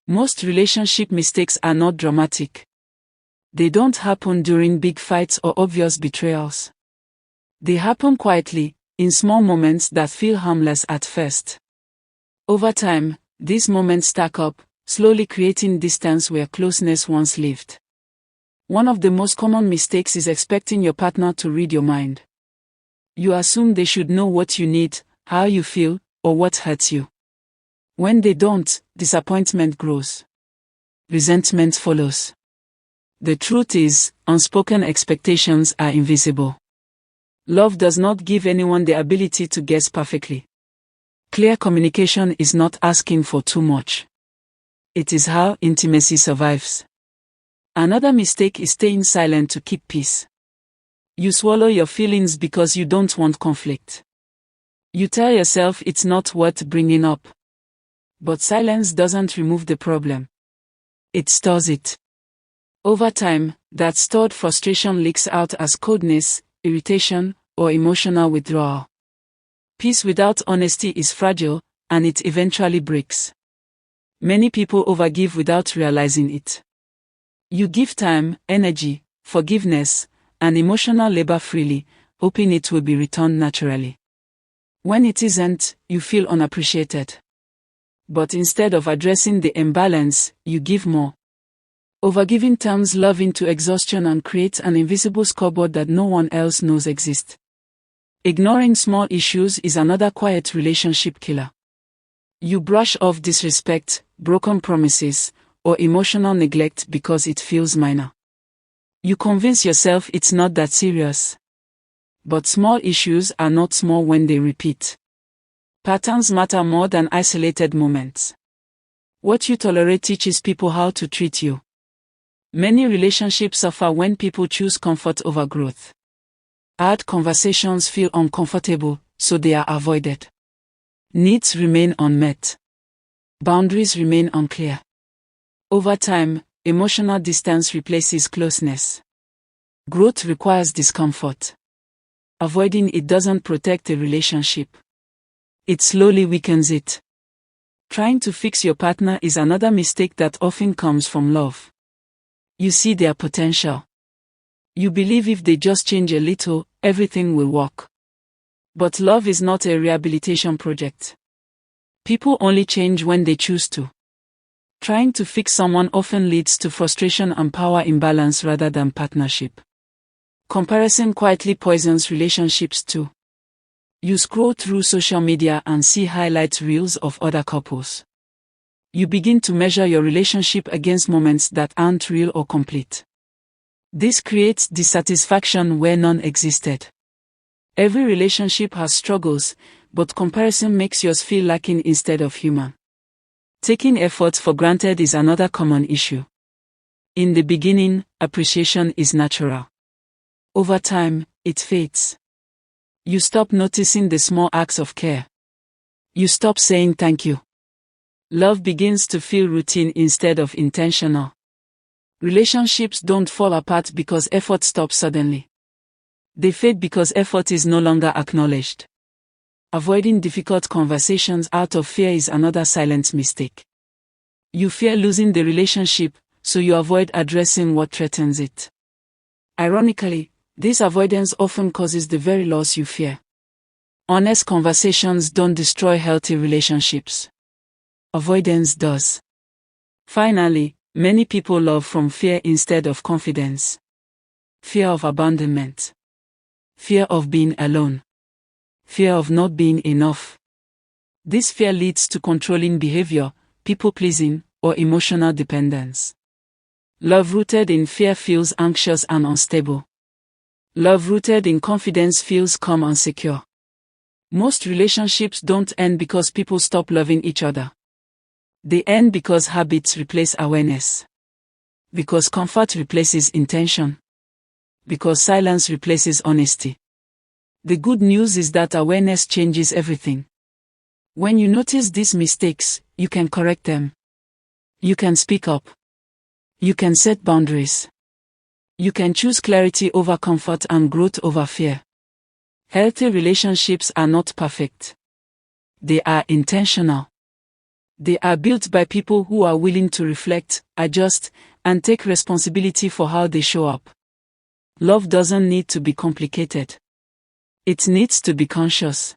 Most relationship mistakes are not dramatic. They don't happen during big fights or obvious betrayals. They happen quietly, in small moments that feel harmless at first. Over time, these moments stack up, slowly creating distance where closeness once lived. One of the most common mistakes is expecting your partner to read your mind. You assume they should know what you need, how you feel, or what hurts you. When they don't, disappointment grows. Resentment follows. The truth is, unspoken expectations are invisible. Love does not give anyone the ability to guess perfectly. Clear communication is not asking for too much. It is how intimacy survives. Another mistake is staying silent to keep peace. You swallow your feelings because you don't want conflict. You tell yourself it's not worth bringing up. But silence doesn't remove the problem. It stores it. Over time, that stored frustration leaks out as coldness, irritation, or emotional withdrawal. Peace without honesty is fragile, and it eventually breaks. Many people overgive without realizing it. You give time, energy, forgiveness, and emotional labor freely, hoping it will be returned naturally. When it isn't, you feel unappreciated. But instead of addressing the imbalance, you give more. Overgiving turns love into exhaustion and creates an invisible scoreboard that no one else knows exists. Ignoring small issues is another quiet relationship killer. You brush off disrespect, broken promises, or emotional neglect because it feels minor. You convince yourself it's not that serious. But small issues are not small when they repeat. Patterns matter more than isolated moments. What you tolerate teaches people how to treat you. Many relationships suffer when people choose comfort over growth. Hard conversations feel uncomfortable, so they are avoided. Needs remain unmet. Boundaries remain unclear. Over time, emotional distance replaces closeness. Growth requires discomfort. Avoiding it doesn't protect a relationship. It slowly weakens it. Trying to fix your partner is another mistake that often comes from love. You see their potential. You believe if they just change a little, everything will work. But love is not a rehabilitation project. People only change when they choose to. Trying to fix someone often leads to frustration and power imbalance rather than partnership. Comparison quietly poisons relationships too. You scroll through social media and see highlight reels of other couples. You begin to measure your relationship against moments that aren't real or complete. This creates dissatisfaction where none existed. Every relationship has struggles, but comparison makes yours feel lacking instead of human. Taking effort for granted is another common issue. In the beginning, appreciation is natural. Over time, it fades. You stop noticing the small acts of care. You stop saying thank you. Love begins to feel routine instead of intentional. Relationships don't fall apart because effort stops suddenly. They fade because effort is no longer acknowledged. Avoiding difficult conversations out of fear is another silent mistake. You fear losing the relationship, so you avoid addressing what threatens it. Ironically, this avoidance often causes the very loss you fear. Honest conversations don't destroy healthy relationships. Avoidance does. Finally, many people love from fear instead of confidence. Fear of abandonment. Fear of being alone. Fear of not being enough. This fear leads to controlling behavior, people-pleasing, or emotional dependence. Love rooted in fear feels anxious and unstable. Love rooted in confidence feels calm and secure. Most relationships don't end because people stop loving each other. They end because habits replace awareness. Because comfort replaces intention. Because silence replaces honesty. The good news is that awareness changes everything. When you notice these mistakes, you can correct them. You can speak up. You can set boundaries. You can choose clarity over comfort and growth over fear. Healthy relationships are not perfect. They are intentional. They are built by people who are willing to reflect, adjust, and take responsibility for how they show up. Love doesn't need to be complicated. It needs to be conscious.